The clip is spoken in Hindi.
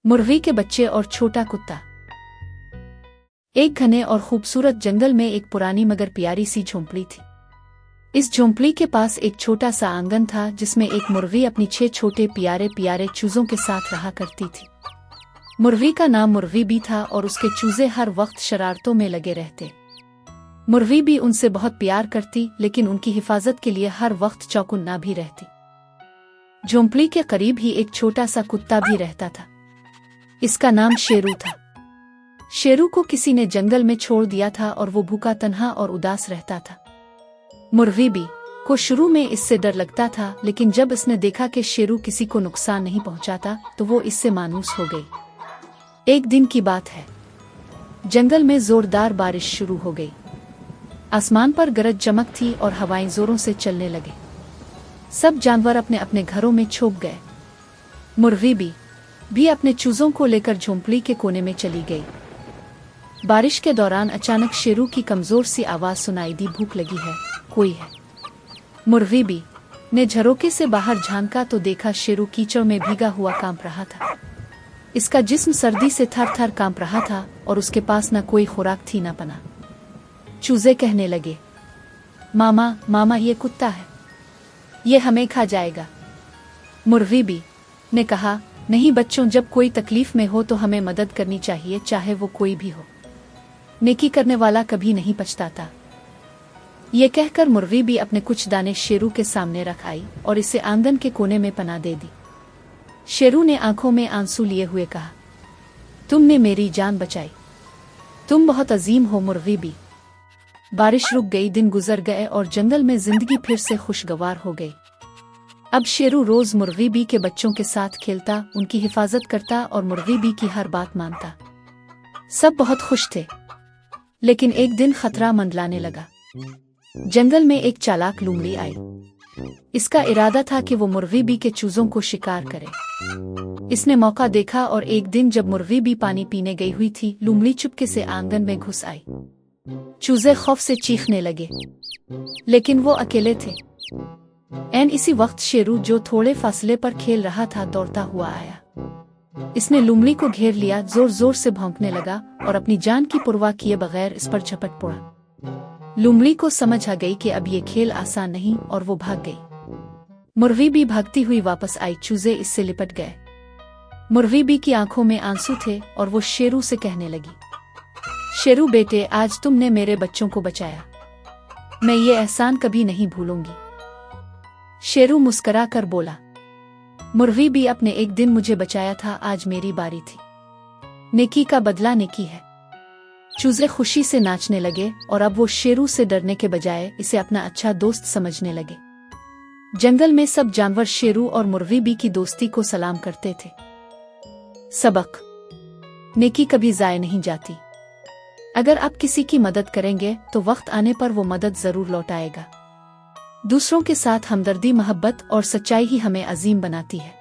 मुर्गी के बच्चे और छोटा कुत्ता। एक घने और खूबसूरत जंगल में एक पुरानी मगर प्यारी सी झोंपड़ी थी। इस झोंपड़ी के पास एक छोटा सा आंगन था जिसमें एक मुर्गी अपनी 6 छोटे प्यारे प्यारे चूजों के साथ रहा करती थी। मुर्गी का नाम मुर्गी भी था और उसके चूजे हर वक्त शरारतों में लगे रहते। मुर्गी भी उनसे बहुत प्यार करती, लेकिन उनकी हिफाजत के लिए हर वक्त चौकन्ना भी रहती। झोंपड़ी के करीब ही एक छोटा सा कुत्ता भी रहता था। इसका नाम शेरू था। शेरू को किसी ने जंगल में छोड़ दिया था और वो भूखा, तन्हा और उदास रहता था। मुर्गी भी को शुरू में इससे डर लगता था, लेकिन जब इसने देखा कि शेरू किसी को नुकसान नहीं पहुंचाता तो वो इससे मायूस हो गई। एक दिन की बात है, जंगल में जोरदार बारिश शुरू हो गई। आसमान पर गरज चमक थी और हवाएं जोरों से चलने लगे। सब जानवर अपने अपने घरों में छुप गए। मुर्गी भी अपने चूजों को लेकर झोंपड़ी के कोने में चली गई। बारिश के दौरान अचानक शेरू की कमजोर सी आवाज सुनाई दी, भूख लगी है, कोई है? मुर्गी ने झरोके से बाहर झांका तो देखा शेरू कीचड़ में भीगा हुआ कांप रहा था। इसका जिस्म सर्दी से थर थर कांप रहा था और उसके पास न कोई खुराक थी न पना। चूजे कहने लगे, मामा मामा, ये कुत्ता है, ये हमें खा जाएगा। मुर्गी ने कहा, नहीं बच्चों, जब कोई तकलीफ में हो तो हमें मदद करनी चाहिए, चाहे वो कोई भी हो। नेकी करने वाला कभी नहीं पछताता। ये कहकर मुर्गी भी अपने कुछ दाने शेरू के सामने रख आई और इसे आंगन के कोने में पनाह दे दी। शेरू ने आंखों में आंसू लिए हुए कहा, तुमने मेरी जान बचाई, तुम बहुत अजीम हो मुर्गी। बारिश रुक गई, दिन गुजर गए और जंगल में जिंदगी फिर से खुशगवार हो गई। अब शेरू रोज मुर्गी के बच्चों के साथ खेलता, उनकी हिफाजत करता और मुर्गी की हर बात मानता। सब बहुत खुश थे, लेकिन एक दिन खतरा मंडलाने लगा। जंगल में एक चालाक लोमड़ी आई। इसका इरादा था कि वो मुर्गी के चूजों को शिकार करे। इसने मौका देखा और एक दिन जब मुर्गी पानी पीने गई हुई थी, लोमड़ी चुपके से आंगन में घुस आई। चूजे खौफ से चीखने लगे, लेकिन वो अकेले थे। इसी वक्त शेरू, जो थोड़े फासले पर खेल रहा था, दौड़ता हुआ आया। इसने लोमड़ी को घेर लिया, जोर जोर से भौंकने लगा और अपनी जान की परवाह किए बगैर इस पर झपट पड़ा। लोमड़ी को समझ आ गई कि अब ये खेल आसान नहीं और वो भाग गई। मुर्गी भी भागती हुई वापस आई। चूजे इससे लिपट गए। मुर्गी की आंखों में आंसू थे और वो शेरू से कहने लगी, शेरू बेटे, आज तुमने मेरे बच्चों को बचाया, मैं ये एहसान कभी नहीं भूलूंगी। शेरू मुस्करा कर बोला, मुर्गी भी अपने एक दिन मुझे बचाया था, आज मेरी बारी थी। नेकी का बदला नेकी है। चूजे खुशी से नाचने लगे और अब वो शेरू से डरने के बजाय इसे अपना अच्छा दोस्त समझने लगे। जंगल में सब जानवर शेरू और मुर्गी की दोस्ती को सलाम करते थे। सबक: नेकी कभी जाया नहीं जाती। अगर आप किसी की मदद करेंगे तो वक्त आने पर वो मदद जरूर लौटाएगा। दूसरों के साथ हमदर्दी, मोहब्बत और सच्चाई ही हमें अजीम बनाती है।